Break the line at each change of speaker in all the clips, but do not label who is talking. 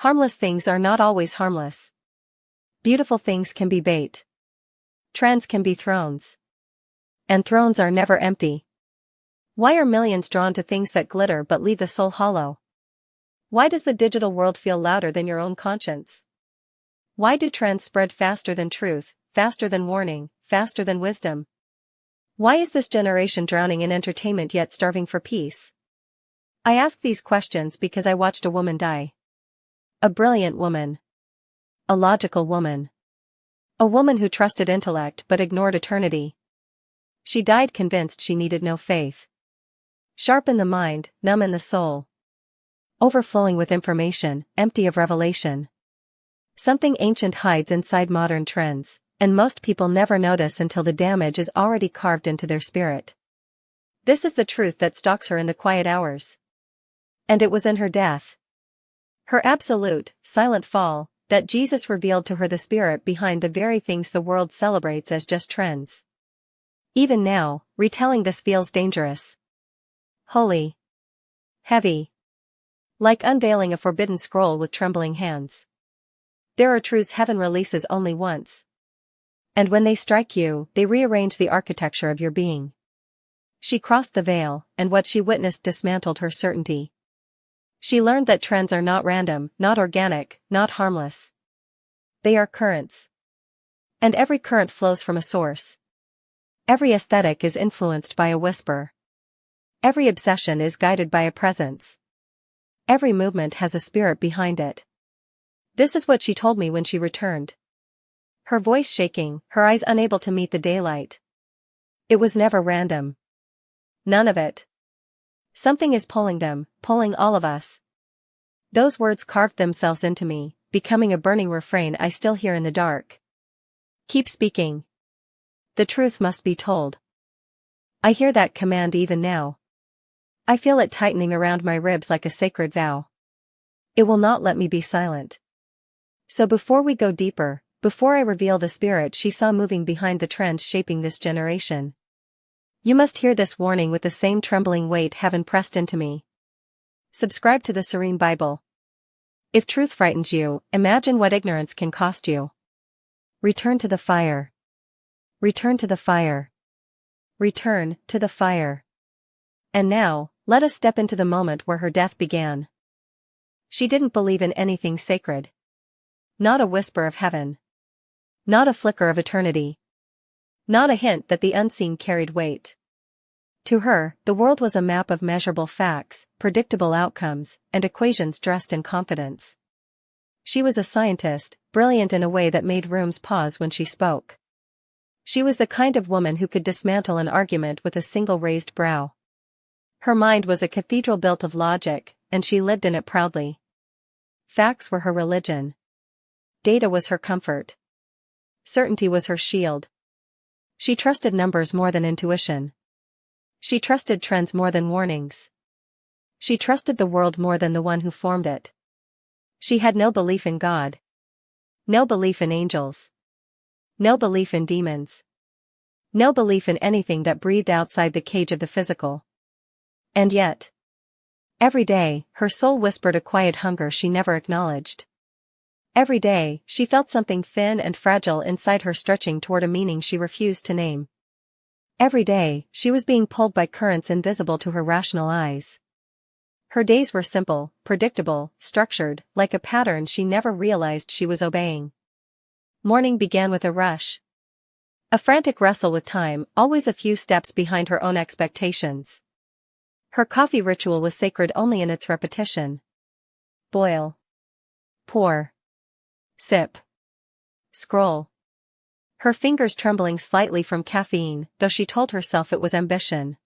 Harmless things are not always harmless. Beautiful things can be bait. Trends can be thrones. And thrones are never empty. Why are millions drawn to things that glitter but leave the soul hollow? Why does the digital world feel louder than your own conscience? Why do trends spread faster than truth, faster than warning, faster than wisdom? Why is this generation drowning in entertainment yet starving for peace? I ask these questions because I watched a woman die. A brilliant woman. A logical woman. A woman who trusted intellect but ignored eternity. She died convinced she needed no faith. Sharp in the mind, numb in the soul. Overflowing with information, empty of revelation. Something ancient hides inside modern trends, and most people never notice until the damage is already carved into their spirit. This is the truth that stalks her in the quiet hours. And it was in her death, her absolute, silent fall, that Jesus revealed to her the spirit behind the very things the world celebrates as just trends. Even now, retelling this feels dangerous. Holy. Heavy. Like unveiling a forbidden scroll with trembling hands. There are truths heaven releases only once. And when they strike you, they rearrange the architecture of your being. She crossed the veil, and what she witnessed dismantled her certainty. She learned that trends are not random, not organic, not harmless. They are currents. And every current flows from a source. Every aesthetic is influenced by a whisper. Every obsession is guided by a presence. Every movement has a spirit behind it. This is what she told me when she returned. Her voice shaking, her eyes unable to meet the daylight. It was never random. None of it. Something is pulling them, pulling all of us. Those words carved themselves into me, becoming a burning refrain I still hear in the dark. Keep speaking. The truth must be told. I hear that command even now. I feel it tightening around my ribs like a sacred vow. It will not let me be silent. So before we go deeper, before I reveal the spirit she saw moving behind the trends shaping this generation, you must hear this warning with the same trembling weight heaven pressed into me. Subscribe to the Serene Bible. If truth frightens you, imagine what ignorance can cost you. Return to the fire. Return to the fire. Return to the fire. And now, let us step into the moment where her death began. She didn't believe in anything sacred. Not a whisper of heaven. Not a flicker of eternity. Not a hint that the unseen carried weight. To her, the world was a map of measurable facts, predictable outcomes, and equations dressed in confidence. She was a scientist, brilliant in a way that made rooms pause when she spoke. She was the kind of woman who could dismantle an argument with a single raised brow. Her mind was a cathedral built of logic, and she lived in it proudly. Facts were her religion. Data was her comfort. Certainty was her shield. She trusted numbers more than intuition. She trusted trends more than warnings. She trusted the world more than the one who formed it. She had no belief in God. No belief in angels. No belief in demons. No belief in anything that breathed outside the cage of the physical. And yet, every day, her soul whispered a quiet hunger she never acknowledged. Every day, she felt something thin and fragile inside her stretching toward a meaning she refused to name. Every day, she was being pulled by currents invisible to her rational eyes. Her days were simple, predictable, structured, like a pattern she never realized she was obeying. Morning began with a rush. A frantic wrestle with time, always a few steps behind her own expectations. Her coffee ritual was sacred only in its repetition. Boil. Pour. Sip. Scroll. Her fingers trembling slightly from caffeine, though she told herself it was ambition.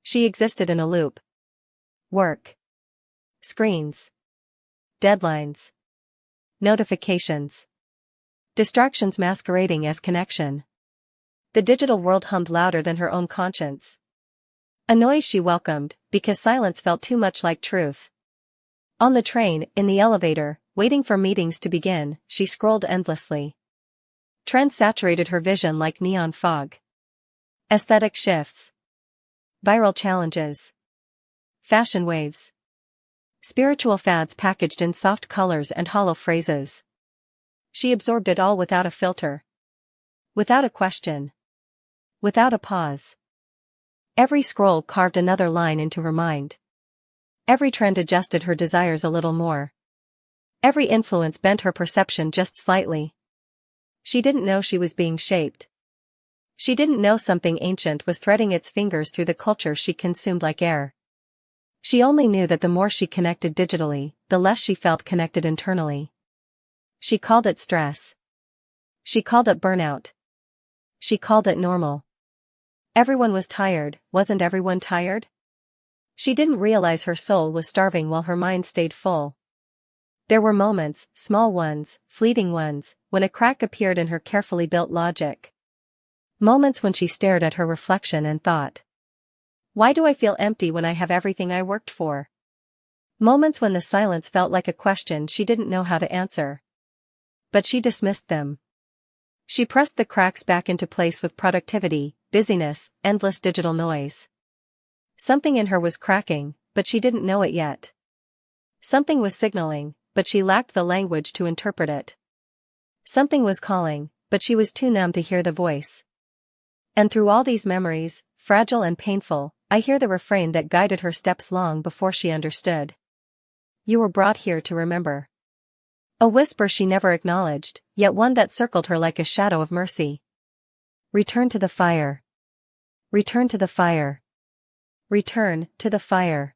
She existed in a loop. Work. Screens. Deadlines. Notifications. Distractions masquerading as connection. The digital world hummed louder than her own conscience. A noise she welcomed, because silence felt too much like truth. On the train, in the elevator, waiting for meetings to begin, she scrolled endlessly. Trends saturated her vision like neon fog. Aesthetic shifts. Viral challenges. Fashion waves. Spiritual fads packaged in soft colors and hollow phrases. She absorbed it all without a filter. Without a question. Without a pause. Every scroll carved another line into her mind. Every trend adjusted her desires a little more. Every influence bent her perception just slightly. She didn't know she was being shaped. She didn't know something ancient was threading its fingers through the culture she consumed like air. She only knew that the more she connected digitally, the less she felt connected internally. She called it stress. She called it burnout. She called it normal. Everyone was tired, wasn't everyone tired? She didn't realize her soul was starving while her mind stayed full. There were moments, small ones, fleeting ones, when a crack appeared in her carefully built logic. Moments when she stared at her reflection and thought, why do I feel empty when I have everything I worked for? Moments when the silence felt like a question she didn't know how to answer. But she dismissed them. She pressed the cracks back into place with productivity, busyness, endless digital noise. Something in her was cracking, but she didn't know it yet. Something was signaling, but she lacked the language to interpret it. Something was calling, but she was too numb to hear the voice. And through all these memories, fragile and painful, I hear the refrain that guided her steps long before she understood. You were brought here to remember. A whisper she never acknowledged, yet one that circled her like a shadow of mercy. Return to the fire. Return to the fire. Return to the fire.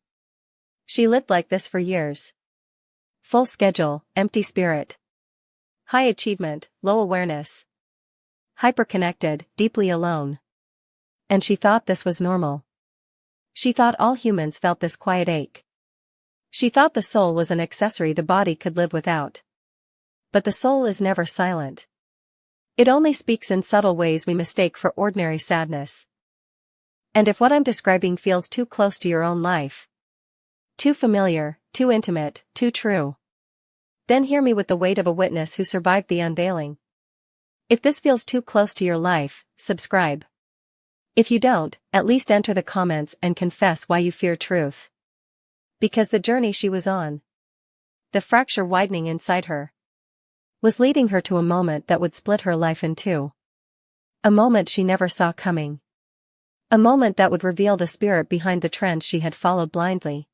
She lived like this for years. Full schedule, empty spirit. High achievement, low awareness. Hyperconnected, deeply alone. And she thought this was normal. She thought all humans felt this quiet ache. She thought the soul was an accessory the body could live without. But the soul is never silent. It only speaks in subtle ways we mistake for ordinary sadness. And if what I'm describing feels too close to your own life, too familiar, too intimate, too true, then hear me with the weight of a witness who survived the unveiling. If this feels too close to your life, subscribe. If you don't, at least enter the comments and confess why you fear truth. Because the journey she was on, the fracture widening inside her, was leading her to a moment that would split her life in two. A moment she never saw coming. A moment that would reveal the spirit behind the trend she had followed blindly.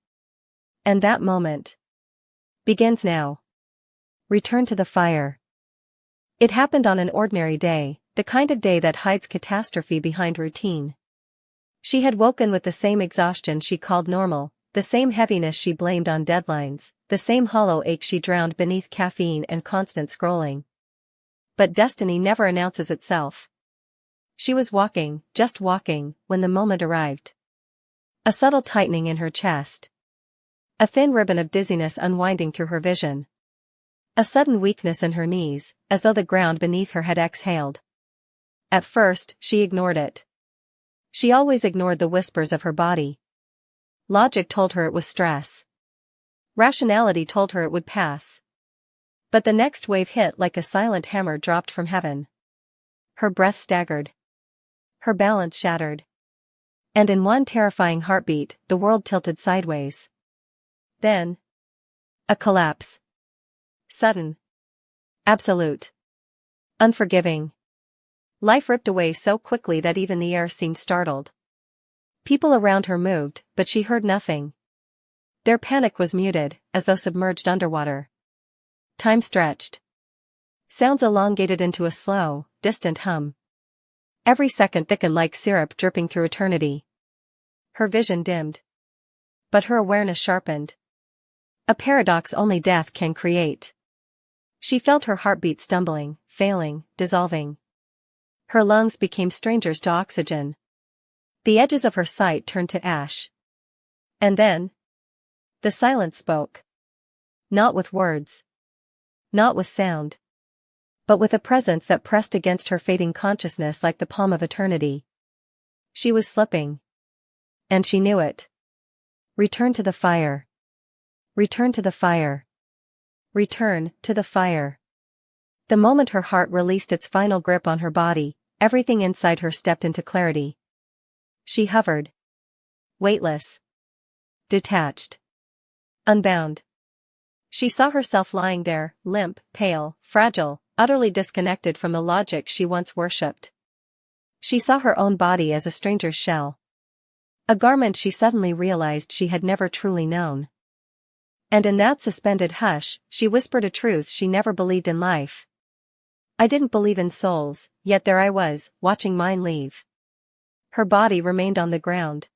And that moment begins now. Return to the fire. It happened on an ordinary day, the kind of day that hides catastrophe behind routine. She had woken with the same exhaustion she called normal, the same heaviness she blamed on deadlines, the same hollow ache she drowned beneath caffeine and constant scrolling. But destiny never announces itself. She was walking, just walking, when the moment arrived. A subtle tightening in her chest. A thin ribbon of dizziness unwinding through her vision. A sudden weakness in her knees, as though the ground beneath her had exhaled. At first, she ignored it. She always ignored the whispers of her body. Logic told her it was stress. Rationality told her it would pass. But the next wave hit like a silent hammer dropped from heaven. Her breath staggered. Her balance shattered. And in one terrifying heartbeat, the world tilted sideways. Then, a collapse. Sudden. Absolute. Unforgiving. Life ripped away so quickly that even the air seemed startled. People around her moved, but she heard nothing. Their panic was muted, as though submerged underwater. Time stretched. Sounds elongated into a slow, distant hum. Every second thickened like syrup dripping through eternity. Her vision dimmed. But her awareness sharpened. A paradox only death can create. She felt her heartbeat stumbling, failing, dissolving. Her lungs became strangers to oxygen. The edges of her sight turned to ash. And then, the silence spoke. Not with words. Not with sound. But with a presence that pressed against her fading consciousness like the palm of eternity. She was slipping. And she knew it. Return to the fire. Return to the fire. Return to the fire. The moment her heart released its final grip on her body, everything inside her stepped into clarity. She hovered. Weightless. Detached. unbound. She saw herself lying there, limp, pale, fragile, utterly disconnected from the logic she once worshipped. She saw her own body as a stranger's shell. A garment she suddenly realized she had never truly known. And in that suspended hush, she whispered a truth she never believed in life. I didn't believe in souls, yet there I was, watching mine leave. Her body remained on the ground.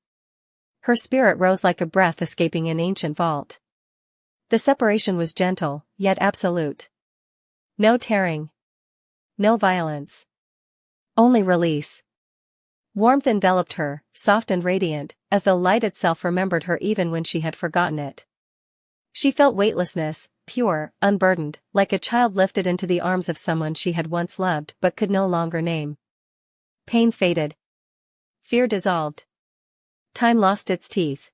Her spirit rose like a breath escaping an ancient vault. The separation was gentle, yet absolute. No tearing. No violence. Only release. Warmth enveloped her, soft and radiant, as though light itself remembered her even when she had forgotten it. She felt weightlessness, pure, unburdened, like a child lifted into the arms of someone she had once loved but could no longer name. Pain faded. Fear dissolved. Time lost its teeth.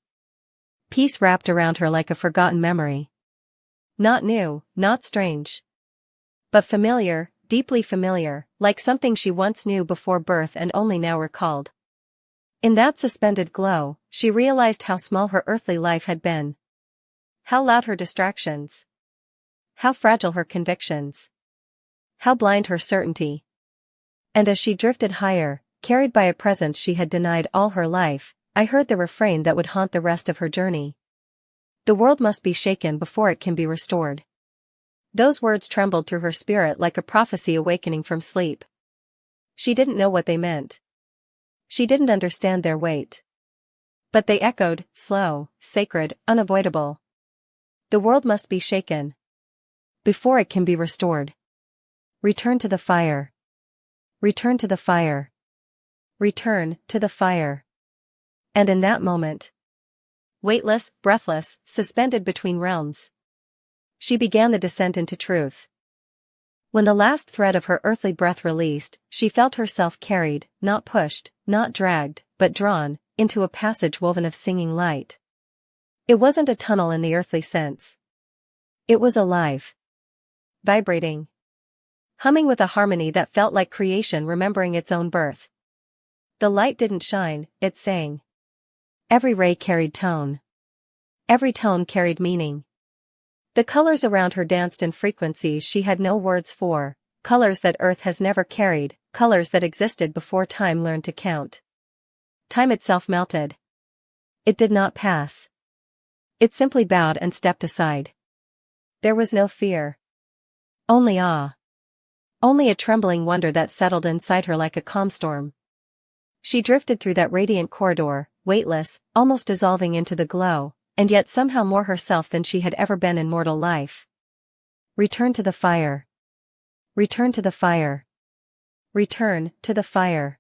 Peace wrapped around her like a forgotten memory. Not new, not strange. But familiar, deeply familiar, like something she once knew before birth and only now recalled. In that suspended glow, she realized how small her earthly life had been. How loud her distractions. How fragile her convictions. How blind her certainty. And as she drifted higher, carried by a presence she had denied all her life, I heard the refrain that would haunt the rest of her journey. The world must be shaken before it can be restored. Those words trembled through her spirit like a prophecy awakening from sleep. She didn't know what they meant. She didn't understand their weight. But they echoed, slow, sacred, unavoidable. The world must be shaken before it can be restored. Return to the fire. Return to the fire. Return to the fire. And in that moment, weightless, breathless, suspended between realms, she began the descent into truth. When the last thread of her earthly breath released, she felt herself carried, not pushed, not dragged, but drawn, into a passage woven of singing light. It wasn't a tunnel in the earthly sense. It was alive. Vibrating. Humming with a harmony that felt like creation remembering its own birth. The light didn't shine, it sang. Every ray carried tone. Every tone carried meaning. The colors around her danced in frequencies she had no words for, colors that earth has never carried, colors that existed before time learned to count. Time itself melted. It did not pass. It simply bowed and stepped aside. There was no fear. Only awe. Only a trembling wonder that settled inside her like a calm storm. She drifted through that radiant corridor, weightless, almost dissolving into the glow, and yet somehow more herself than she had ever been in mortal life. Return to the fire. Return to the fire. Return to the fire.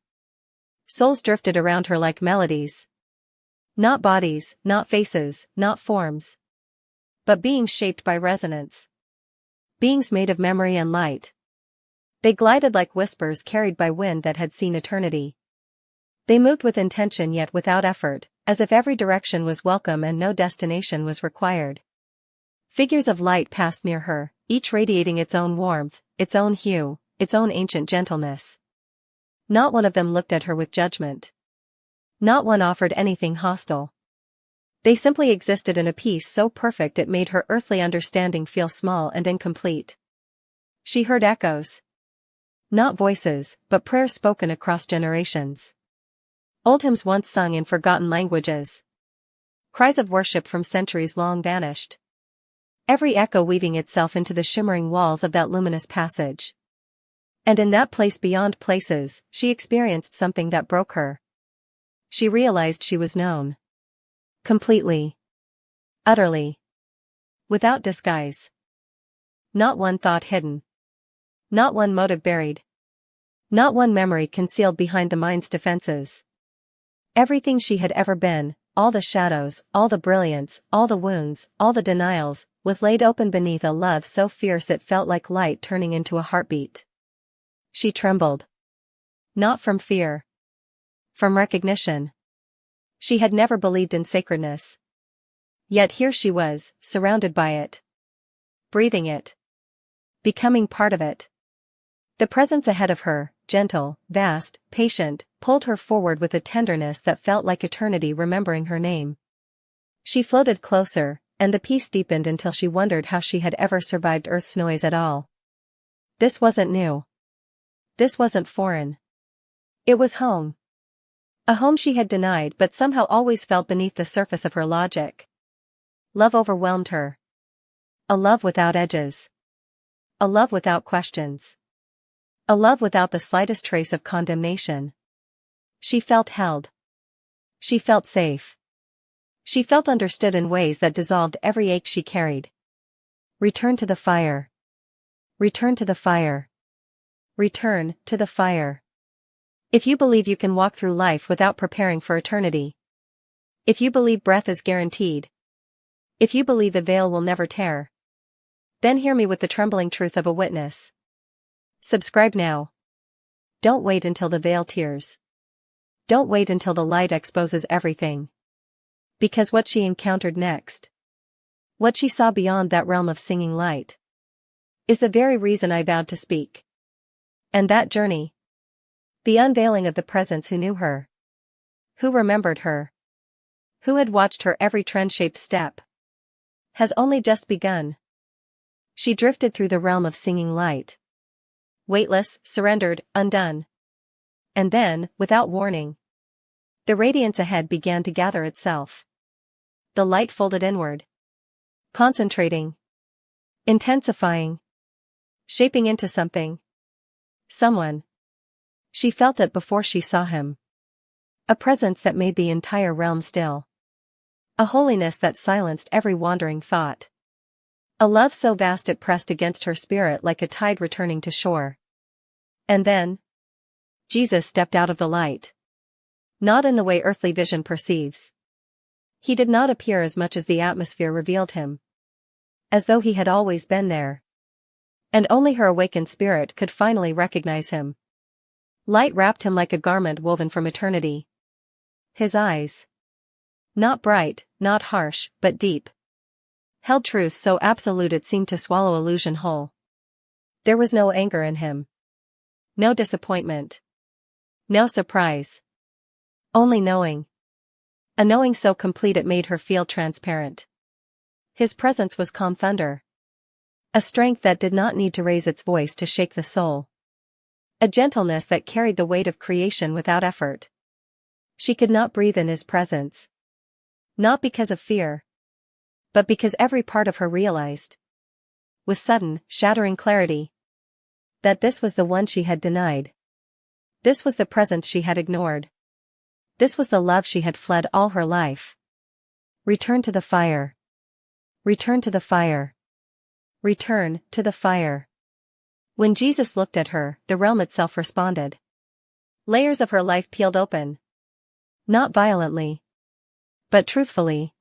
Souls drifted around her like melodies. Not bodies, not faces, not forms. But beings shaped by resonance. Beings made of memory and light. They glided like whispers carried by wind that had seen eternity. They moved with intention yet without effort, as if every direction was welcome and no destination was required. Figures of light passed near her, each radiating its own warmth, its own hue, its own ancient gentleness. Not one of them looked at her with judgment. Not one offered anything hostile. They simply existed in a peace so perfect it made her earthly understanding feel small and incomplete. She heard echoes. Not voices, but prayers spoken across generations. Old hymns once sung in forgotten languages. Cries of worship from centuries long vanished. Every echo weaving itself into the shimmering walls of that luminous passage. And in that place beyond places, she experienced something that broke her. She realized she was known. Completely. Utterly. Without disguise. Not one thought hidden. Not one motive buried. Not one memory concealed behind the mind's defenses. Everything she had ever been, all the shadows, all the brilliance, all the wounds, all the denials, was laid open beneath a love so fierce it felt like light turning into a heartbeat. She trembled. Not from fear. From recognition. She had never believed in sacredness. Yet here she was, surrounded by it. Breathing it. Becoming part of it. The presence ahead of her, gentle, vast, patient, pulled her forward with a tenderness that felt like eternity remembering her name. She floated closer, And the peace deepened until she wondered how she had ever survived Earth's noise at all. This wasn't new. This wasn't foreign. It was home. A home she had denied but somehow always felt beneath the surface of her logic. Love overwhelmed her. A love without edges. A love without questions. A love without the slightest trace of condemnation. She felt held. She felt safe. She felt understood in ways that dissolved every ache she carried. Return to the fire. Return to the fire. Return to the fire. If you believe you can walk through life without preparing for eternity. If you believe breath is guaranteed. If you believe the veil will never tear. Then hear me with the trembling truth of a witness. Subscribe now. Don't wait until the veil tears. Don't wait until the light exposes everything. Because what she encountered next, what she saw beyond that realm of singing light, is the very reason I vowed to speak. And that journey, the unveiling of the presence who knew her, who remembered her, who had watched her every trend-shaped step, has only just begun. She drifted through the realm of singing light. Weightless, surrendered, undone. And then, without warning, the radiance ahead began to gather itself. The light folded inward. Concentrating. Intensifying. Shaping into something. Someone. She felt it before she saw him. A presence that made the entire realm still. A holiness that silenced every wandering thought. A love so vast it pressed against her spirit like a tide returning to shore. And then, Jesus stepped out of the light. Not in the way earthly vision perceives. He did not appear as much as the atmosphere revealed him. As though he had always been there. And only her awakened spirit could finally recognize him. Light wrapped him like a garment woven from eternity. His eyes, not bright, not harsh, but deep, held truth so absolute it seemed to swallow illusion whole. There was no anger in him. No disappointment. No surprise. Only knowing. A knowing so complete it made her feel transparent. His presence was calm thunder. A strength that did not need to raise its voice to shake the soul. A gentleness that carried the weight of creation without effort. She could not breathe in his presence. Not because of fear. But because every part of her realized, with sudden, shattering clarity, that this was the one she had denied. This was the presence she had ignored. This was the love she had fled all her life. Return to the fire. Return to the fire. Return to the fire. When Jesus looked at her, the realm itself responded. Layers of her life peeled open. Not violently, but truthfully.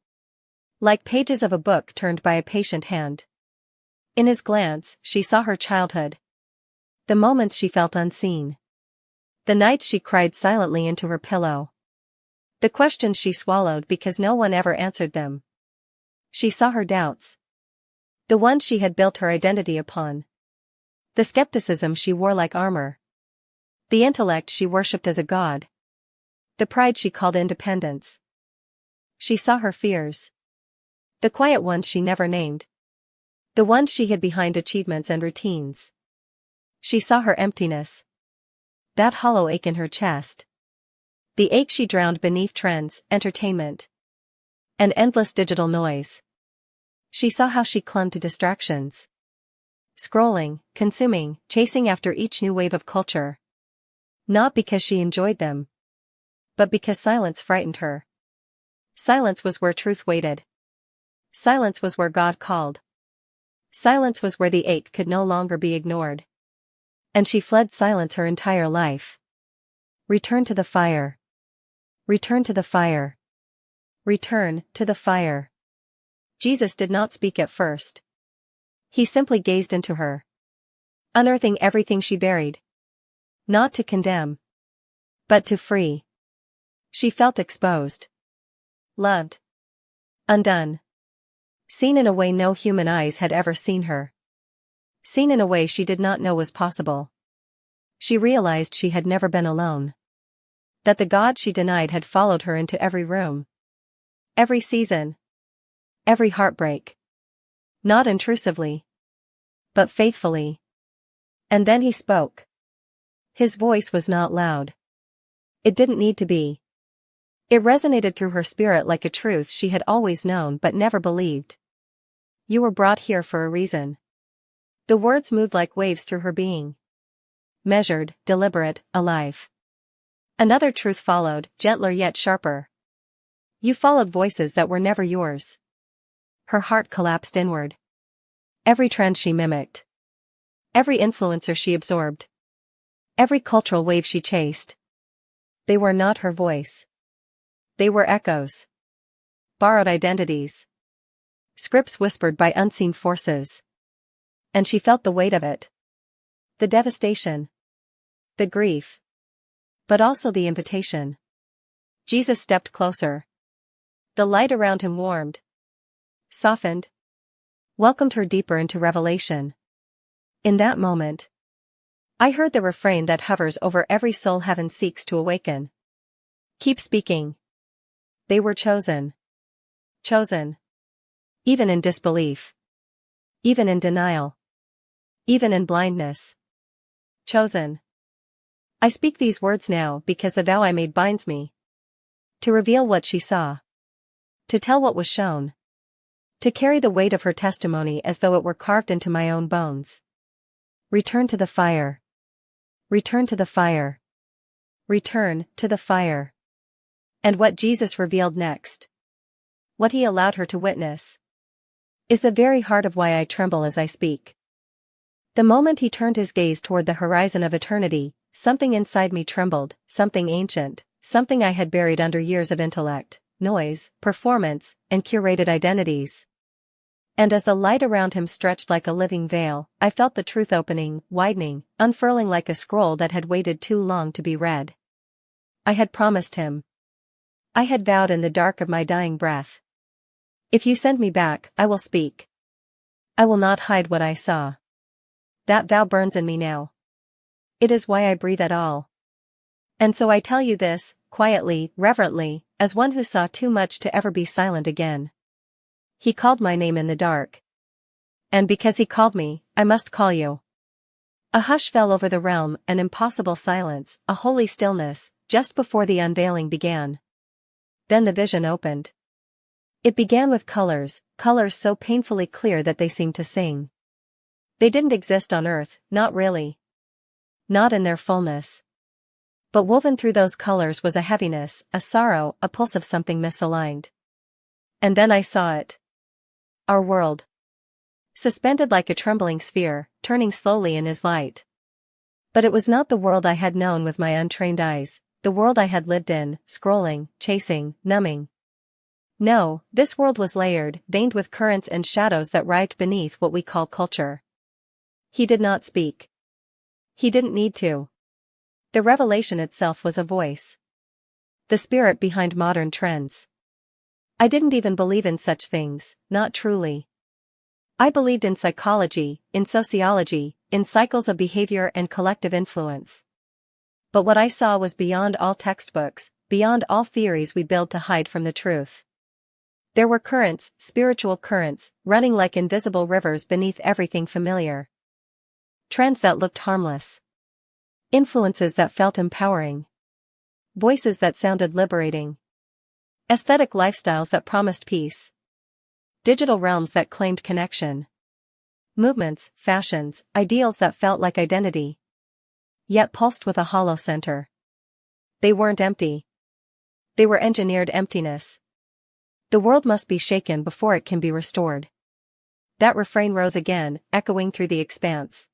Like pages of a book turned by a patient hand. In his glance, she saw her childhood. The moments she felt unseen. The nights she cried silently into her pillow. The questions she swallowed because no one ever answered them. She saw her doubts. The ones she had built her identity upon. The skepticism she wore like armor. The intellect she worshipped as a god. The pride she called independence. She saw her fears. The quiet ones she never named. The ones she hid behind achievements and routines. She saw her emptiness. That hollow ache in her chest. The ache she drowned beneath trends, entertainment, and endless digital noise. She saw how she clung to distractions. Scrolling, consuming, chasing after each new wave of culture. Not because she enjoyed them, but because silence frightened her. Silence was where truth waited. Silence was where God called. Silence was where the ache could no longer be ignored. And she fled silence her entire life. Return to the fire. Return to the fire. Return to the fire. Jesus did not speak at first. He simply gazed into her. Unearthing everything she buried. Not to condemn, but to free. She felt exposed. Loved. Undone. Seen in a way no human eyes had ever seen her. Seen in a way she did not know was possible. She realized she had never been alone. That the God she denied had followed her into every room. Every season. every heartbreak. Not intrusively, but faithfully. And then he spoke. His voice was not loud. It didn't need to be. It resonated through her spirit like a truth she had always known but never believed. You were brought here for a reason. The words moved like waves through her being. Measured, deliberate, alive. Another truth followed, gentler yet sharper. You followed voices that were never yours. Her heart collapsed inward. Every trend she mimicked. Every influencer she absorbed. Every cultural wave she chased. They were not her voice. They were echoes. Borrowed identities. Scripts whispered by unseen forces. And she felt the weight of it. The devastation. The grief. But also the invitation. Jesus stepped closer. The light around him warmed. Softened. Welcomed her deeper into revelation. In that moment, I heard the refrain that hovers over every soul heaven seeks to awaken. Keep speaking. They were chosen. Chosen. Even in disbelief. Even in denial. Even in blindness. Chosen. I speak these words now because the vow I made binds me. To reveal what she saw. To tell what was shown. To carry the weight of her testimony as though it were carved into my own bones. Return to the fire. Return to the fire. Return to the fire. And what Jesus revealed next, what he allowed her to witness, is the very heart of why I tremble as I speak. The moment he turned his gaze toward the horizon of eternity, something inside me trembled, something ancient, something I had buried under years of intellect, noise, performance, and curated identities. And as the light around him stretched like a living veil, I felt the truth opening, widening, unfurling like a scroll that had waited too long to be read. I had promised him. I had vowed in the dark of my dying breath. If you send me back, I will speak. I will not hide what I saw. That vow burns in me now. It is why I breathe at all. And so I tell you this, quietly, reverently, as one who saw too much to ever be silent again. He called my name in the dark. And because he called me, I must call you. A hush fell over the realm, an impossible silence, a holy stillness, just before the unveiling began. Then the vision opened. It began with colors, colors so painfully clear that they seemed to sing. They didn't exist on earth, not really. Not in their fullness. But woven through those colors was a heaviness, a sorrow, a pulse of something misaligned. And then I saw it. Our world. Suspended like a trembling sphere, turning slowly in his light. But it was not the world I had known with my untrained eyes, the world I had lived in, scrolling, chasing, numbing. No, this world was layered, veined with currents and shadows that writhed beneath what we call culture. He did not speak. He didn't need to. The revelation itself was a voice. The spirit behind modern trends. I didn't even believe in such things, not truly. I believed in psychology, in sociology, in cycles of behavior and collective influence. But what I saw was beyond all textbooks, beyond all theories we build to hide from the truth. There were currents, spiritual currents, running like invisible rivers beneath everything familiar. Trends that looked harmless. Influences that felt empowering. Voices that sounded liberating. Aesthetic lifestyles that promised peace. Digital realms that claimed connection. Movements, fashions, ideals that felt like identity. Yet pulsed with a hollow center. They weren't empty. They were engineered emptiness. The world must be shaken before it can be restored. That refrain rose again, echoing through the expanse.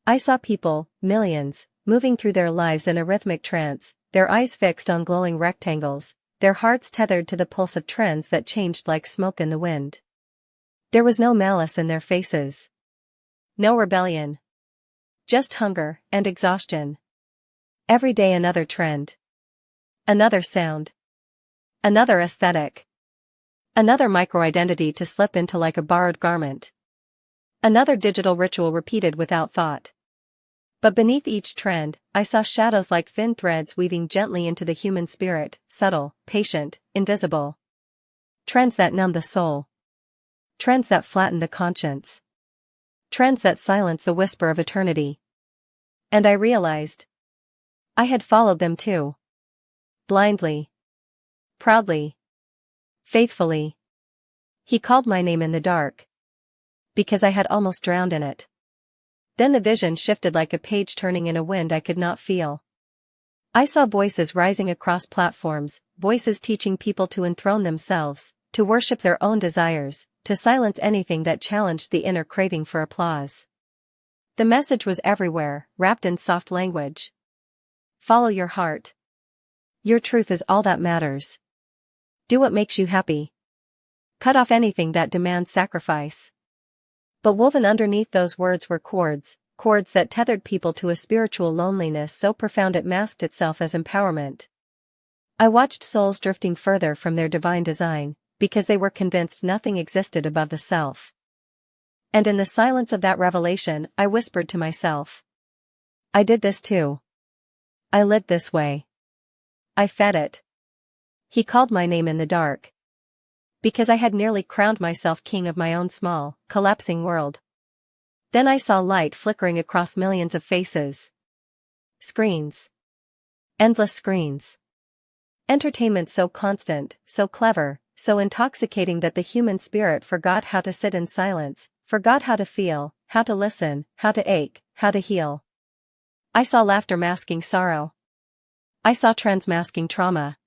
I saw people, millions, moving through their lives in a rhythmic trance, their eyes fixed on glowing rectangles, their hearts tethered to the pulse of trends that changed like smoke in the wind. There was no malice in their faces. No rebellion. Just hunger and exhaustion. Every day another trend. Another sound. Another aesthetic. Another micro-identity to slip into like a borrowed garment. Another digital ritual repeated without thought. But beneath each trend, I saw shadows like thin threads weaving gently into the human spirit, subtle, patient, invisible. Trends that numb the soul. Trends that flatten the conscience. Trends that silence the whisper of eternity. And I realized I had followed them too. Blindly. Proudly. Faithfully. He called my name in the dark. Because I had almost drowned in it. Then the vision shifted like a page turning in a wind I could not feel. I saw voices rising across platforms, voices teaching people to enthrone themselves, to worship their own desires, to silence anything that challenged the inner craving for applause. The message was everywhere, wrapped in soft language. Follow your heart. Your truth is all that matters. Do what makes you happy. Cut off anything that demands sacrifice. But woven underneath those words were cords that tethered people to a spiritual loneliness so profound it masked itself as empowerment. I watched souls drifting further from their divine design, because they were convinced nothing existed above the self. And in the silence of that revelation, I whispered to myself. I did this too. I lived this way. I fed it. He called my name in the dark. Because I had nearly crowned myself king of my own small, collapsing world. Then I saw light flickering across millions of faces. Screens. Endless screens. Entertainment so constant, so clever, so intoxicating that the human spirit forgot how to sit in silence, forgot how to feel, how to listen, how to ache, how to heal. I saw laughter masking sorrow. I saw trends masking trauma.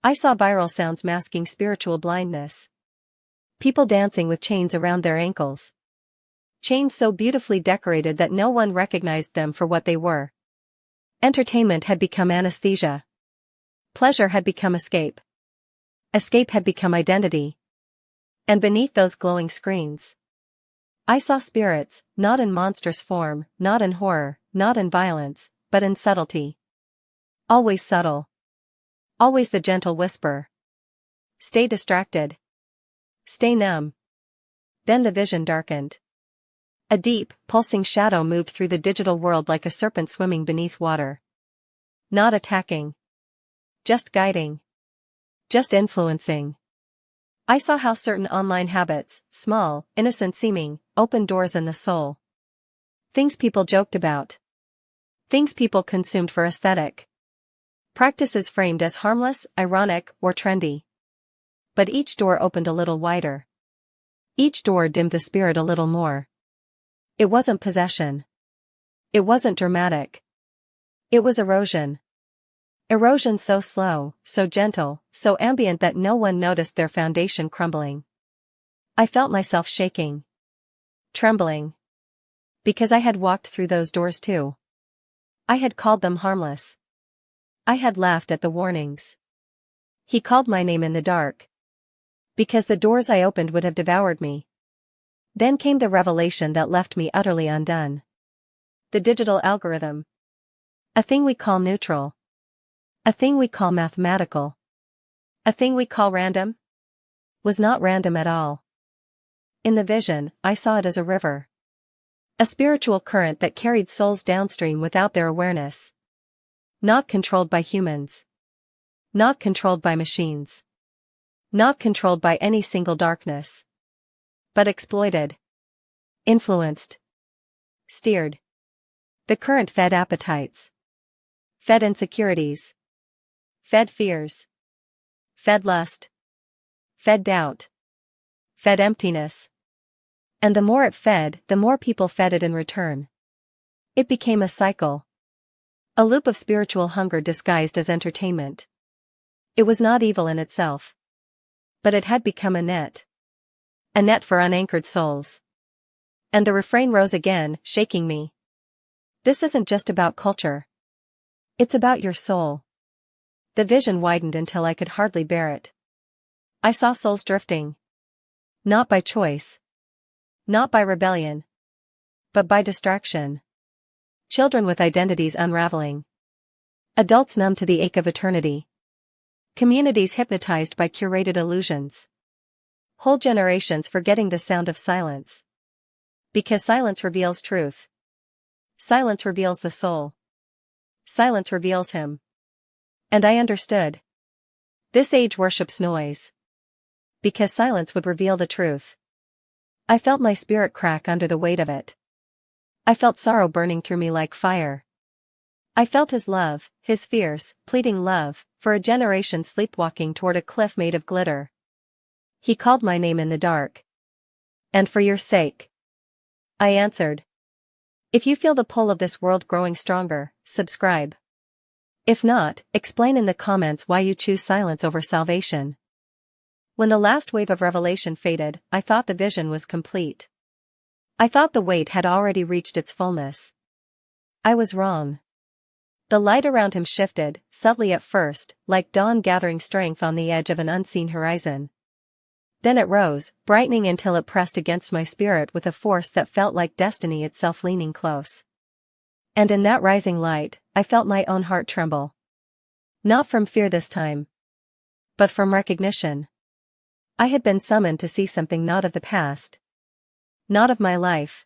I saw viral sounds masking spiritual blindness. People dancing with chains around their ankles. Chains so beautifully decorated that no one recognized them for what they were. Entertainment had become anesthesia. Pleasure had become escape. Escape had become identity. And beneath those glowing screens, I saw spirits, not in monstrous form, not in horror, not in violence, but in subtlety. Always subtle. Always the gentle whisper. Stay distracted. Stay numb. Then the vision darkened. A deep, pulsing shadow moved through the digital world like a serpent swimming beneath water. Not attacking. Just guiding. Just influencing. I saw how certain online habits, small, innocent seeming, opened doors in the soul. Things people joked about. Things people consumed for aesthetic. Practices framed as harmless, ironic, or trendy. But each door opened a little wider. Each door dimmed the spirit a little more. It wasn't possession. It wasn't dramatic. It was erosion. Erosion so slow, so gentle, so ambient that no one noticed their foundation crumbling. I felt myself shaking. Trembling. Because I had walked through those doors too. I had called them harmless. I had laughed at the warnings. He called my name in the dark. Because the doors I opened would have devoured me. Then came the revelation that left me utterly undone. The digital algorithm. A thing we call neutral. A thing we call mathematical. A thing we call random. Was not random at all. In the vision, I saw it as a river. A spiritual current that carried souls downstream without their awareness. Not controlled by humans. Not controlled by machines. Not controlled by any single darkness. But exploited. Influenced. Steered. The current fed appetites. Fed insecurities. Fed fears. Fed lust. Fed doubt. Fed emptiness. And the more it fed, the more people fed it in return. It became a cycle. A loop of spiritual hunger disguised as entertainment. It was not evil in itself. But it had become a net. A net for unanchored souls. And the refrain rose again, shaking me. This isn't just about culture. It's about your soul. The vision widened until I could hardly bear it. I saw souls drifting. Not by choice. Not by rebellion. But by distraction. Children with identities unraveling. Adults numb to the ache of eternity. Communities hypnotized by curated illusions. Whole generations forgetting the sound of silence. Because silence reveals truth. Silence reveals the soul. Silence reveals him. And I understood. This age worships noise. Because silence would reveal the truth. I felt my spirit crack under the weight of it. I felt sorrow burning through me like fire. I felt his love, his fierce, pleading love, for a generation sleepwalking toward a cliff made of glitter. He called my name in the dark. And for your sake. I answered. If you feel the pull of this world growing stronger, subscribe. If not, explain in the comments why you choose silence over salvation. When the last wave of revelation faded, I thought the vision was complete. I thought the weight had already reached its fullness. I was wrong. The light around him shifted, subtly at first, like dawn gathering strength on the edge of an unseen horizon. Then it rose, brightening until it pressed against my spirit with a force that felt like destiny itself leaning close. And in that rising light, I felt my own heart tremble. Not from fear this time, but from recognition. I had been summoned to see something not of the past. Not of my life.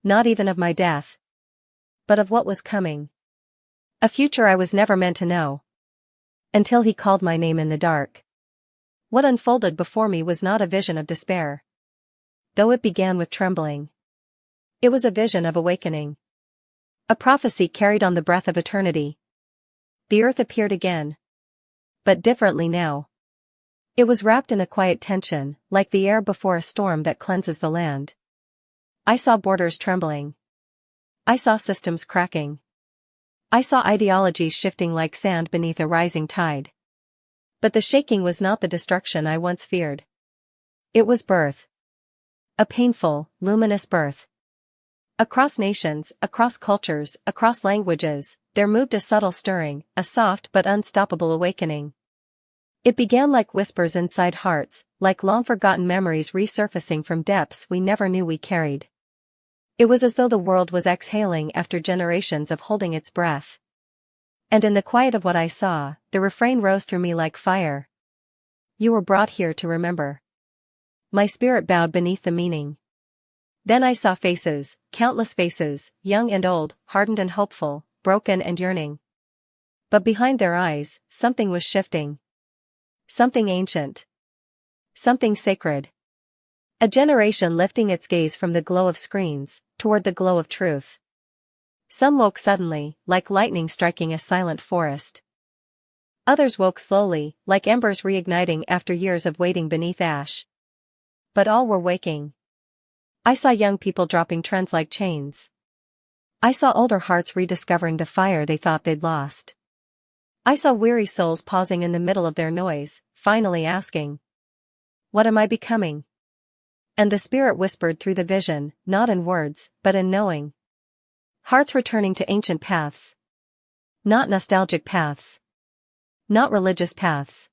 Not even of my death. But of what was coming. A future I was never meant to know. Until he called my name in the dark. What unfolded before me was not a vision of despair. Though it began with trembling. It was a vision of awakening. A prophecy carried on the breath of eternity. The earth appeared again. But differently now. It was wrapped in a quiet tension, like the air before a storm that cleanses the land. I saw borders trembling. I saw systems cracking. I saw ideologies shifting like sand beneath a rising tide. But the shaking was not the destruction I once feared. It was birth. A painful, luminous birth. Across nations, across cultures, across languages, there moved a subtle stirring, a soft but unstoppable awakening. It began like whispers inside hearts, like long-forgotten memories resurfacing from depths we never knew we carried. It was as though the world was exhaling after generations of holding its breath. And in the quiet of what I saw, the refrain rose through me like fire. You were brought here to remember. My spirit bowed beneath the meaning. Then I saw faces, countless faces, young and old, hardened and hopeful, broken and yearning. But behind their eyes, something was shifting. Something ancient. Something sacred. A generation lifting its gaze from the glow of screens, toward the glow of truth. Some woke suddenly, like lightning striking a silent forest. Others woke slowly, like embers reigniting after years of waiting beneath ash. But all were waking. I saw young people dropping trends like chains. I saw older hearts rediscovering the fire they thought they'd lost. I saw weary souls pausing in the middle of their noise, finally asking, "What am I becoming?" And the Spirit whispered through the vision, not in words, but in knowing. Hearts returning to ancient paths. Not nostalgic paths. Not religious paths.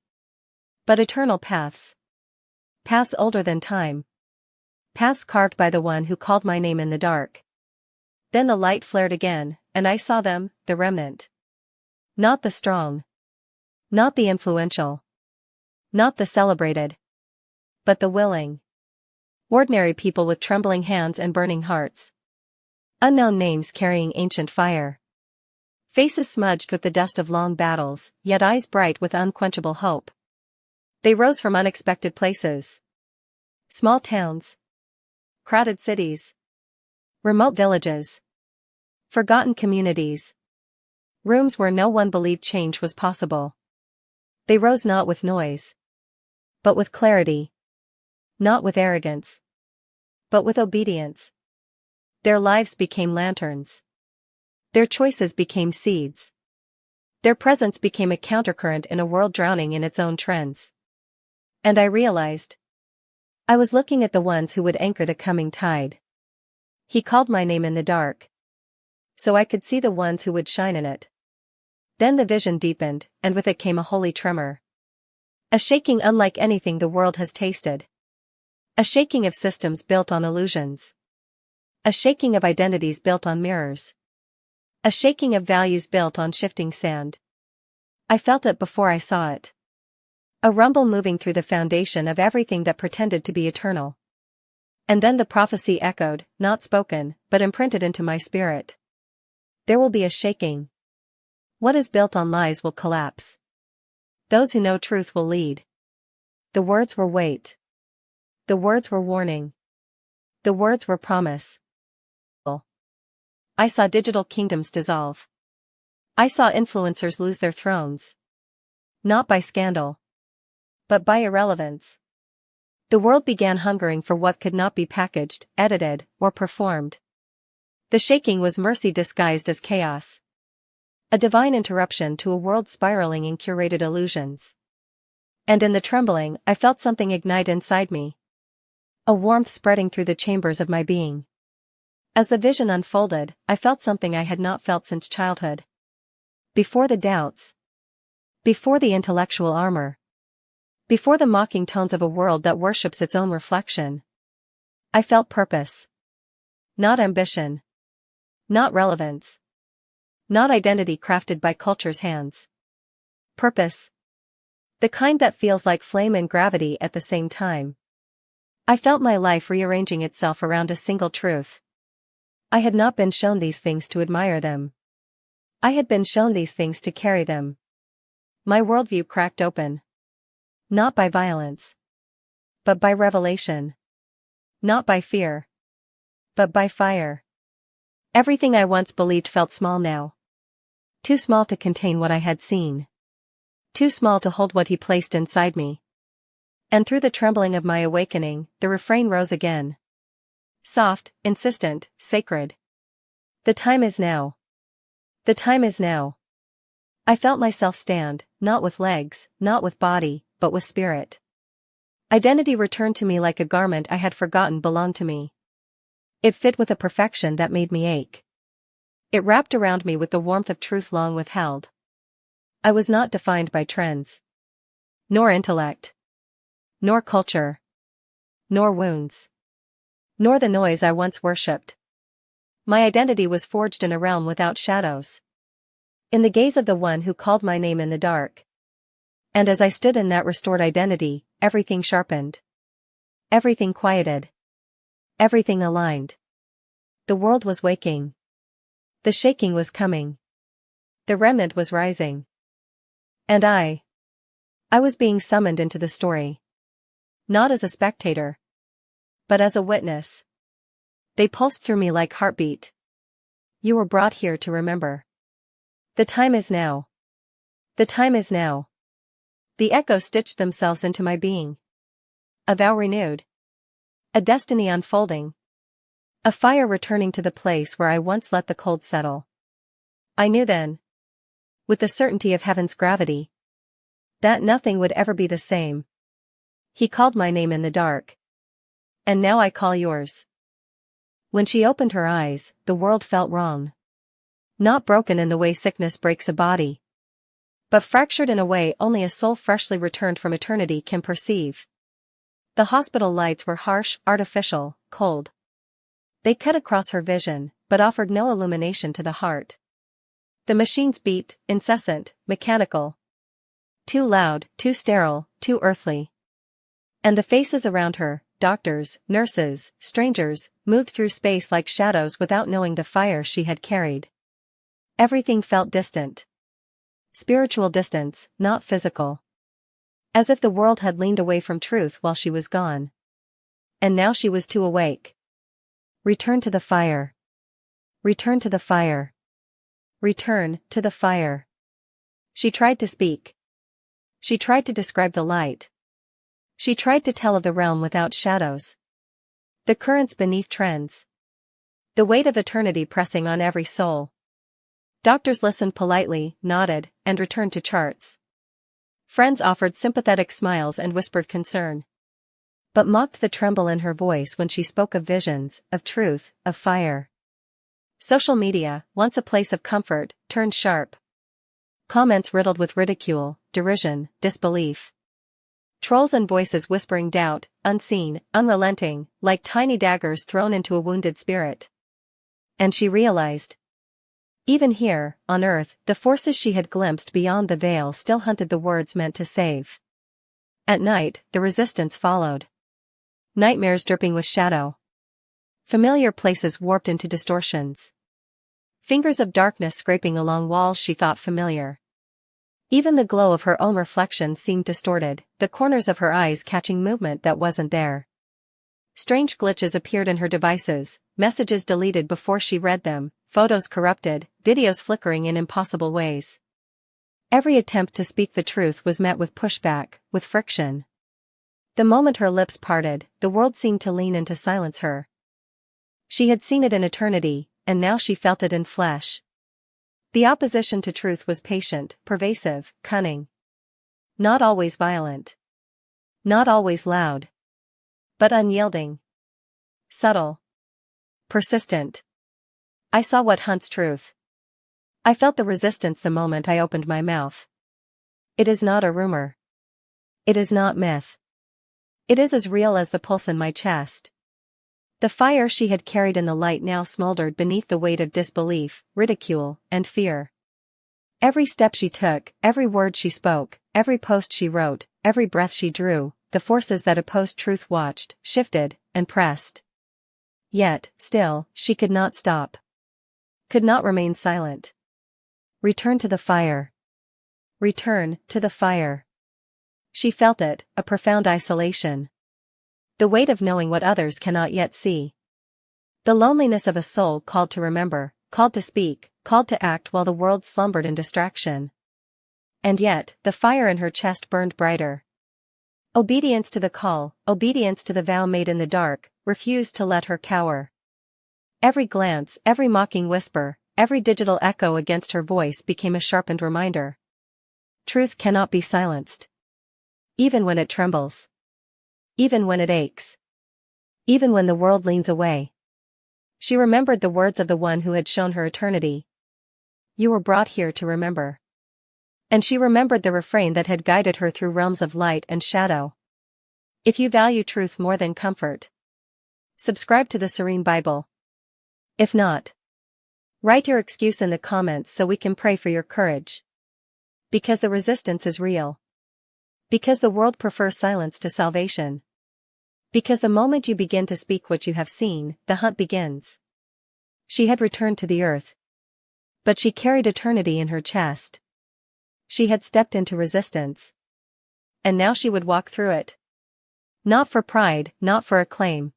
But eternal paths. Paths older than time. Paths carved by the one who called my name in the dark. Then the light flared again, and I saw them, the remnant. Not the strong. Not the influential. Not the celebrated. But the willing. Ordinary people with trembling hands and burning hearts. Unknown names carrying ancient fire. Faces smudged with the dust of long battles, yet eyes bright with unquenchable hope. They rose from unexpected places. Small towns. Crowded cities. Remote villages. Forgotten communities. Rooms where no one believed change was possible. They rose not with noise. But with clarity. Not with arrogance. But with obedience. Their lives became lanterns. Their choices became seeds. Their presence became a countercurrent in a world drowning in its own trends. And I realized. I was looking at the ones who would anchor the coming tide. He called my name in the dark. So I could see the ones who would shine in it. Then the vision deepened, and with it came a holy tremor. A shaking unlike anything the world has tasted. A shaking of systems built on illusions. A shaking of identities built on mirrors. A shaking of values built on shifting sand. I felt it before I saw it. A rumble moving through the foundation of everything that pretended to be eternal. And then the prophecy echoed, not spoken, but imprinted into my spirit. There will be a shaking. What is built on lies will collapse. Those who know truth will lead. The words were weight. The words were warning. The words were promise. I saw digital kingdoms dissolve. I saw influencers lose their thrones. Not by scandal, but by irrelevance. The world began hungering for what could not be packaged, edited, or performed. The shaking was mercy disguised as chaos. A divine interruption to a world spiraling in curated illusions. And in the trembling, I felt something ignite inside me. A warmth spreading through the chambers of my being. As the vision unfolded, I felt something I had not felt since childhood. Before the doubts. Before the intellectual armor. Before the mocking tones of a world that worships its own reflection. I felt purpose. Not ambition. Not relevance. Not identity crafted by culture's hands. Purpose. The kind that feels like flame and gravity at the same time. I felt my life rearranging itself around a single truth. I had not been shown these things to admire them. I had been shown these things to carry them. My worldview cracked open. Not by violence. But by revelation. Not by fear. But by fire. Everything I once believed felt small now. Too small to contain what I had seen. Too small to hold what he placed inside me. And through the trembling of my awakening, the refrain rose again. Soft, insistent, sacred. The time is now. The time is now. I felt myself stand, not with legs, not with body, but with spirit. Identity returned to me like a garment I had forgotten belonged to me. It fit with a perfection that made me ache. It wrapped around me with the warmth of truth long withheld. I was not defined by trends. Nor intellect. Nor culture. Nor wounds. Nor the noise I once worshipped. My identity was forged in a realm without shadows. In the gaze of the one who called my name in the dark. And as I stood in that restored identity, everything sharpened. Everything quieted. Everything aligned. The world was waking. The shaking was coming. The remnant was rising. And I was being summoned into the story. Not as a spectator. But as a witness. They pulsed through me like heartbeat. You were brought here to remember. The time is now. The time is now. The echoes stitched themselves into my being. A vow renewed. A destiny unfolding. A fire returning to the place where I once let the cold settle. I knew then, with the certainty of heaven's gravity, that nothing would ever be the same. He called my name in the dark. And now I call yours. When she opened her eyes, the world felt wrong. Not broken in the way sickness breaks a body, but fractured in a way only a soul freshly returned from eternity can perceive. The hospital lights were harsh, artificial, cold. They cut across her vision, but offered no illumination to the heart. The machines beeped, incessant, mechanical. Too loud, too sterile, too earthly. And the faces around her, doctors, nurses, strangers, moved through space like shadows without knowing the fire she had carried. Everything felt distant. Spiritual distance, not physical. As if the world had leaned away from truth while she was gone. And now she was too awake. Return to the fire. Return to the fire. Return to the fire. She tried to speak. She tried to describe the light. She tried to tell of the realm without shadows. The currents beneath trends. The weight of eternity pressing on every soul. Doctors listened politely, nodded, and returned to charts. Friends offered sympathetic smiles and whispered concern. But mocked the tremble in her voice when she spoke of visions, of truth, of fire. Social media, once a place of comfort, turned sharp. Comments riddled with ridicule, derision, disbelief. Trolls and voices whispering doubt, unseen, unrelenting, like tiny daggers thrown into a wounded spirit. And she realized. Even here, on Earth, the forces she had glimpsed beyond the veil still hunted the words meant to save. At night, the resistance followed. Nightmares dripping with shadow. Familiar places warped into distortions. Fingers of darkness scraping along walls she thought familiar. Even the glow of her own reflection seemed distorted, the corners of her eyes catching movement that wasn't there. Strange glitches appeared in her devices, messages deleted before she read them, photos corrupted, videos flickering in impossible ways. Every attempt to speak the truth was met with pushback, with friction. The moment her lips parted, the world seemed to lean in to silence her. She had seen it in eternity, and now she felt it in flesh. The opposition to truth was patient, pervasive, cunning. Not always violent. Not always loud. But unyielding. Subtle. Persistent. I saw what hunts truth. I felt the resistance the moment I opened my mouth. It is not a rumor. It is not myth. It is as real as the pulse in my chest. The fire she had carried in the light now smoldered beneath the weight of disbelief, ridicule, and fear. Every step she took, every word she spoke, every post she wrote, every breath she drew, the forces that opposed truth watched, shifted, and pressed. Yet, still, she could not stop. Could not remain silent. Return to the fire. Return to the fire. She felt it, a profound isolation. The weight of knowing what others cannot yet see. The loneliness of a soul called to remember, called to speak, called to act while the world slumbered in distraction. And yet, the fire in her chest burned brighter. Obedience to the call, obedience to the vow made in the dark, refused to let her cower. Every glance, every mocking whisper, every digital echo against her voice became a sharpened reminder. Truth cannot be silenced. Even when it trembles. Even when it aches. Even when the world leans away. She remembered the words of the one who had shown her eternity. You were brought here to remember. And she remembered the refrain that had guided her through realms of light and shadow. If you value truth more than comfort, subscribe to the Serene Bible. If not, write your excuse in the comments so we can pray for your courage. Because the resistance is real. Because the world prefers silence to salvation. Because the moment you begin to speak what you have seen, the hunt begins. She had returned to the earth. But she carried eternity in her chest. She had stepped into resistance. And now she would walk through it. Not for pride, not for acclaim.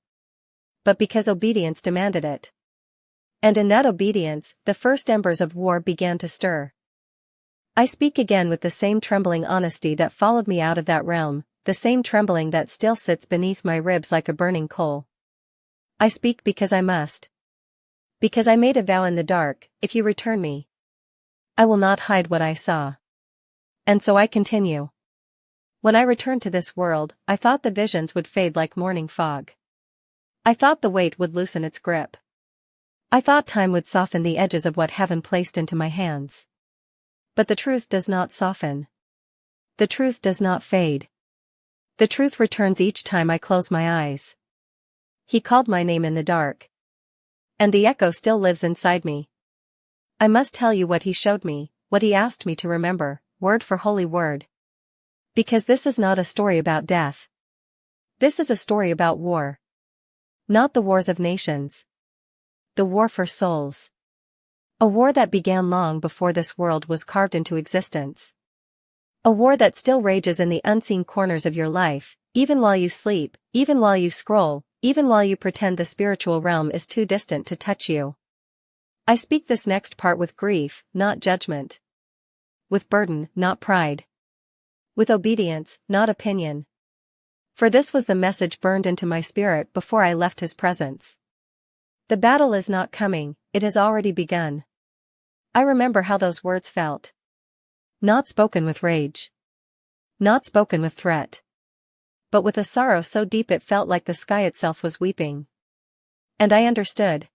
But because obedience demanded it. And in that obedience, the first embers of war began to stir. I speak again with the same trembling honesty that followed me out of that realm, the same trembling that still sits beneath my ribs like a burning coal. I speak because I must. Because I made a vow in the dark, if you return me, I will not hide what I saw. And so I continue. When I returned to this world, I thought the visions would fade like morning fog. I thought the weight would loosen its grip. I thought time would soften the edges of what heaven placed into my hands. But the truth does not soften. The truth does not fade. The truth returns each time I close my eyes. He called my name in the dark. And the echo still lives inside me. I must tell you what he showed me, what he asked me to remember, word for holy word. Because this is not a story about death. This is a story about war. Not the wars of nations. The war for souls. A war that began long before this world was carved into existence. A war that still rages in the unseen corners of your life, even while you sleep, even while you scroll, even while you pretend the spiritual realm is too distant to touch you. I speak this next part with grief, not judgment. With burden, not pride. With obedience, not opinion. For this was the message burned into my spirit before I left his presence. The battle is not coming, it has already begun. I remember how those words felt. Not spoken with rage. Not spoken with threat. But with a sorrow so deep it felt like the sky itself was weeping. And I understood.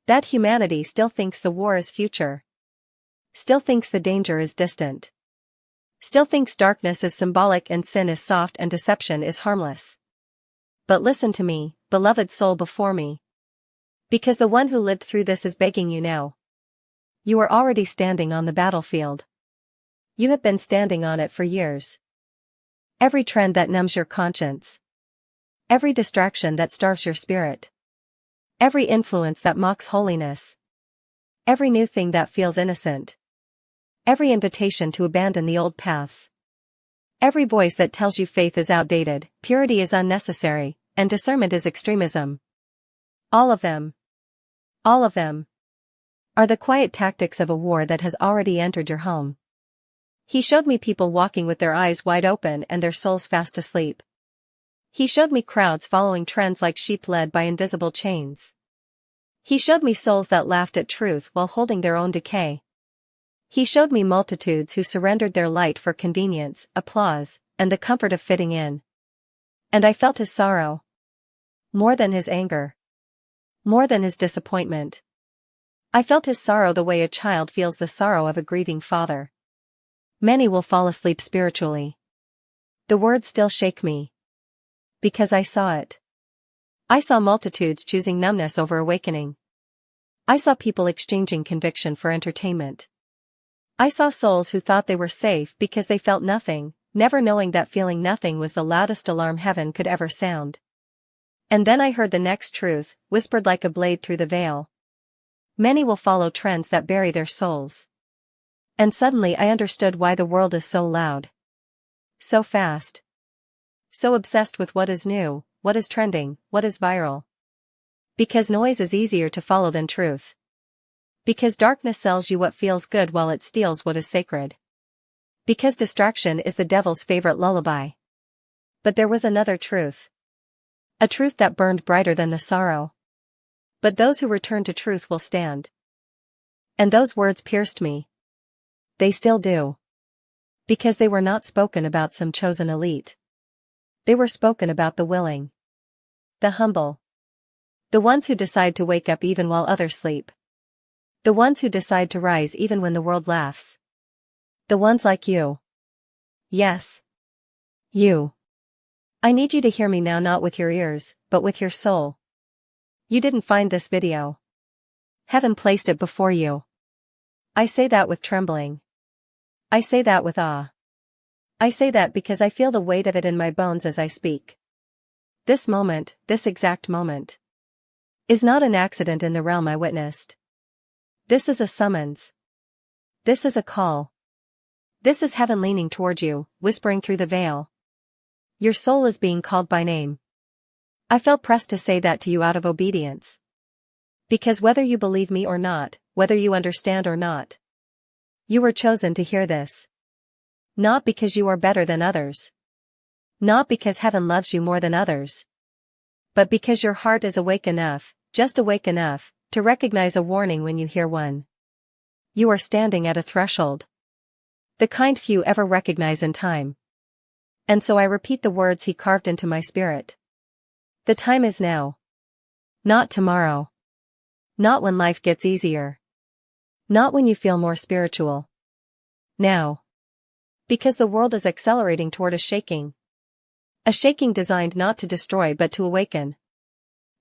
That humanity still thinks the war is future. Still thinks the danger is distant. Still thinks darkness is symbolic and sin is soft and deception is harmless. But listen to me, beloved soul before me. Because the one who lived through this is begging you now. You are already standing on the battlefield. You have been standing on it for years. Every trend that numbs your conscience. Every distraction that starves your spirit. Every influence that mocks holiness. Every new thing that feels innocent. Every invitation to abandon the old paths. Every voice that tells you faith is outdated, purity is unnecessary, and discernment is extremism. All of them are the quiet tactics of a war that has already entered your home. He showed me people walking with their eyes wide open and their souls fast asleep. He showed me crowds following trends like sheep led by invisible chains. He showed me souls that laughed at truth while holding their own decay. He showed me multitudes who surrendered their light for convenience, applause, and the comfort of fitting in. And I felt his sorrow. More than his anger. More than his disappointment. I felt his sorrow the way a child feels the sorrow of a grieving father. Many will fall asleep spiritually. The words still shake me. Because I saw it. I saw multitudes choosing numbness over awakening. I saw people exchanging conviction for entertainment. I saw souls who thought they were safe because they felt nothing, never knowing that feeling nothing was the loudest alarm heaven could ever sound. And then I heard the next truth, whispered like a blade through the veil. Many will follow trends that bury their souls. And suddenly I understood why the world is so loud. So fast. So obsessed with what is new, what is trending, what is viral. Because noise is easier to follow than truth. Because darkness sells you what feels good while it steals what is sacred. Because distraction is the devil's favorite lullaby. But there was another truth. A truth that burned brighter than the sorrow. But those who return to truth will stand. And those words pierced me. They still do. Because they were not spoken about some chosen elite. They were spoken about the willing. The humble. The ones who decide to wake up even while others sleep. The ones who decide to rise even when the world laughs. The ones like you. Yes. You. I need you to hear me now, not with your ears, but with your soul. You didn't find this video. Heaven placed it before you. I say that with trembling. I say that with awe. I say that because I feel the weight of it in my bones as I speak. This moment, this exact moment, is not an accident in the realm I witnessed. This is a summons. This is a call. This is heaven leaning toward you, whispering through the veil. Your soul is being called by name. I felt pressed to say that to you out of obedience. Because whether you believe me or not, whether you understand or not, you were chosen to hear this. Not because you are better than others. Not because heaven loves you more than others. But because your heart is awake enough, just awake enough, to recognize a warning when you hear one. You are standing at a threshold. The kind few ever recognize in time. And so I repeat the words he carved into my spirit. The time is now. Not tomorrow. Not when life gets easier. Not when you feel more spiritual. Now. Because the world is accelerating toward a shaking. A shaking designed not to destroy but to awaken.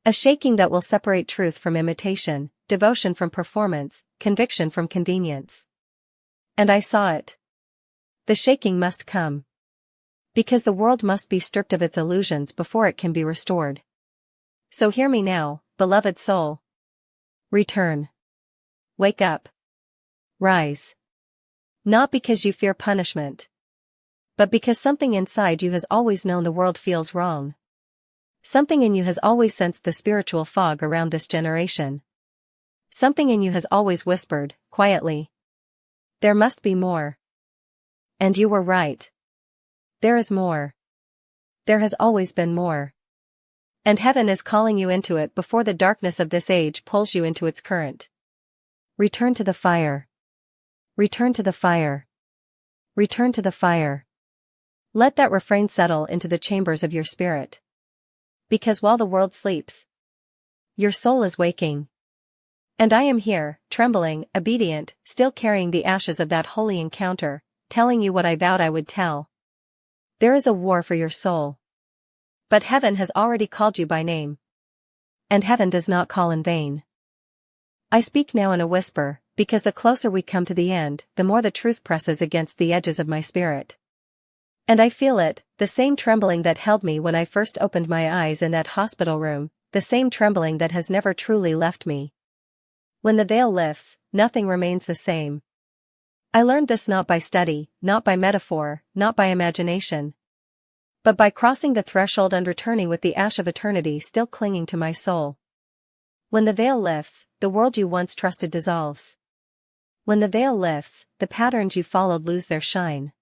A shaking that will separate truth from imitation, devotion from performance, conviction from convenience. And I saw it. The shaking must come. Because the world must be stripped of its illusions before it can be restored. So hear me now, beloved soul. Return. Wake up. Rise. Not because you fear punishment. But because something inside you has always known the world feels wrong. Something in you has always sensed the spiritual fog around this generation. Something in you has always whispered, quietly. There must be more. And you were right. There is more. There has always been more. And heaven is calling you into it before the darkness of this age pulls you into its current. Return to the fire. Return to the fire. Return to the fire. Let that refrain settle into the chambers of your spirit. Because while the world sleeps, your soul is waking. And I am here, trembling, obedient, still carrying the ashes of that holy encounter, telling you what I vowed I would tell. There is a war for your soul. But heaven has already called you by name. And heaven does not call in vain. I speak now in a whisper, because the closer we come to the end, the more the truth presses against the edges of my spirit. And I feel it, the same trembling that held me when I first opened my eyes in that hospital room, the same trembling that has never truly left me. When the veil lifts, nothing remains the same. I learned this not by study, not by metaphor, not by imagination. but by crossing the threshold and returning with the ash of eternity still clinging to my soul. When the veil lifts, the world you once trusted dissolves. When the veil lifts, the patterns you followed lose their shine.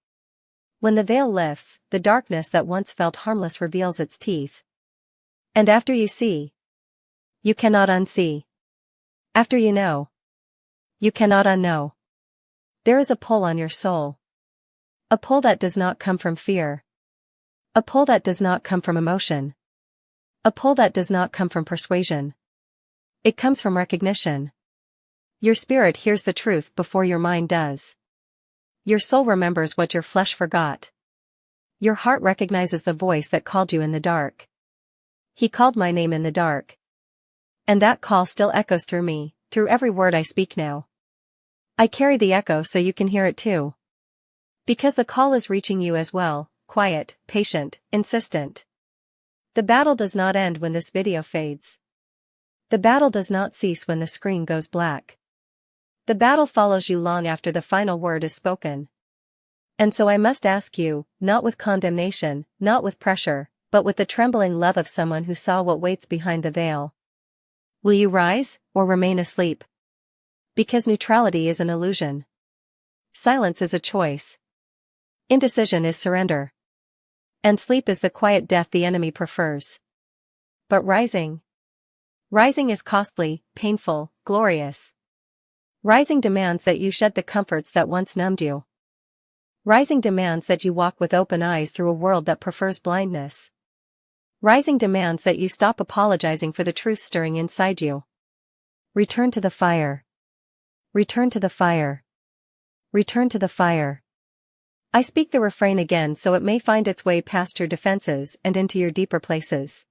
When the veil lifts, the darkness that once felt harmless reveals its teeth. And after you see, you cannot unsee. After you know, you cannot unknow. There is a pull on your soul. A pull that does not come from fear. A pull that does not come from emotion. A pull that does not come from persuasion. It comes from recognition. Your spirit hears the truth before your mind does. Your soul remembers what your flesh forgot. Your heart recognizes the voice that called you in the dark. He called my name in the dark. And that call still echoes through me, through every word I speak now. I carry the echo so you can hear it too. Because the call is reaching you as well, quiet, patient, insistent. The battle does not end when this video fades. The battle does not cease when the screen goes black. The battle follows you long after the final word is spoken. And so I must ask you, not with condemnation, not with pressure, but with the trembling love of someone who saw what waits behind the veil. Will you rise, or remain asleep? Because neutrality is an illusion. Silence is a choice. Indecision is surrender. And sleep is the quiet death the enemy prefers. But rising is costly, painful, glorious. Rising demands that you shed the comforts that once numbed you. Rising demands that you walk with open eyes through a world that prefers blindness. Rising demands that you stop apologizing for the truth stirring inside you. Return to the fire. Return to the fire. Return to the fire. I speak the refrain again so it may find its way past your defenses and into your deeper places.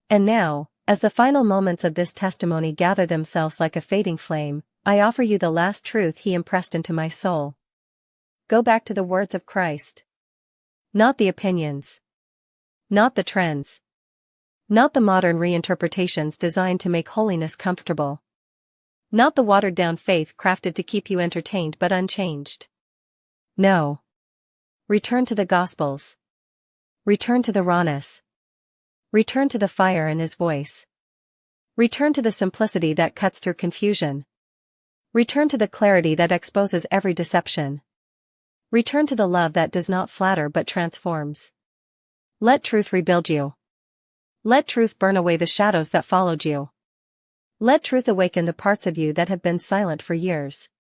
And now, as the final moments of this testimony gather themselves like a fading flame, I offer you the last truth he impressed into my soul. Go back to the words of Christ. Not the opinions. Not the trends. Not the modern reinterpretations designed to make holiness comfortable. Not the watered-down faith crafted to keep you entertained but unchanged. No. Return to the Gospels. Return to the rawness. Return to the fire in his voice. Return to the simplicity that cuts through confusion. Return to the clarity that exposes every deception. Return to the love that does not flatter but transforms. Let truth rebuild you. Let truth burn away the shadows that followed you. Let truth awaken the parts of you that have been silent for years.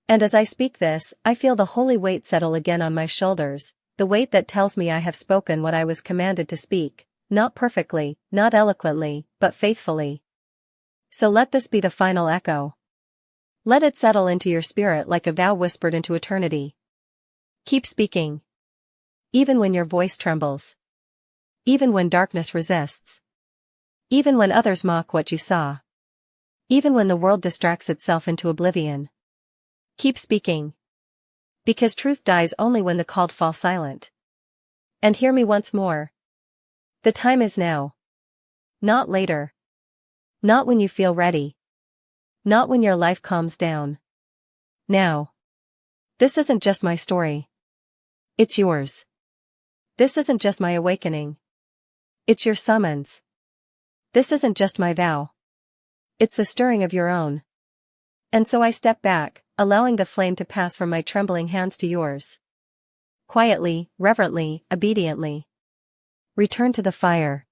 And as I speak this, I feel the holy weight settle again on my shoulders, the weight that tells me I have spoken what I was commanded to speak, not perfectly, not eloquently, but faithfully. So let this be the final echo. Let it settle into your spirit like a vow whispered into eternity. Keep speaking. Even when your voice trembles. Even when darkness resists. Even when others mock what you saw. Even when the world distracts itself into oblivion. Keep speaking. Because truth dies only when the called fall silent. And hear me once more. The time is now. Not later. Not when you feel ready. Not when your life calms down. Now. This isn't just my story. It's yours. This isn't just my awakening. It's your summons. This isn't just my vow. It's the stirring of your own. And so I step back, allowing the flame to pass from my trembling hands to yours. Quietly, reverently, obediently. Return to the fire.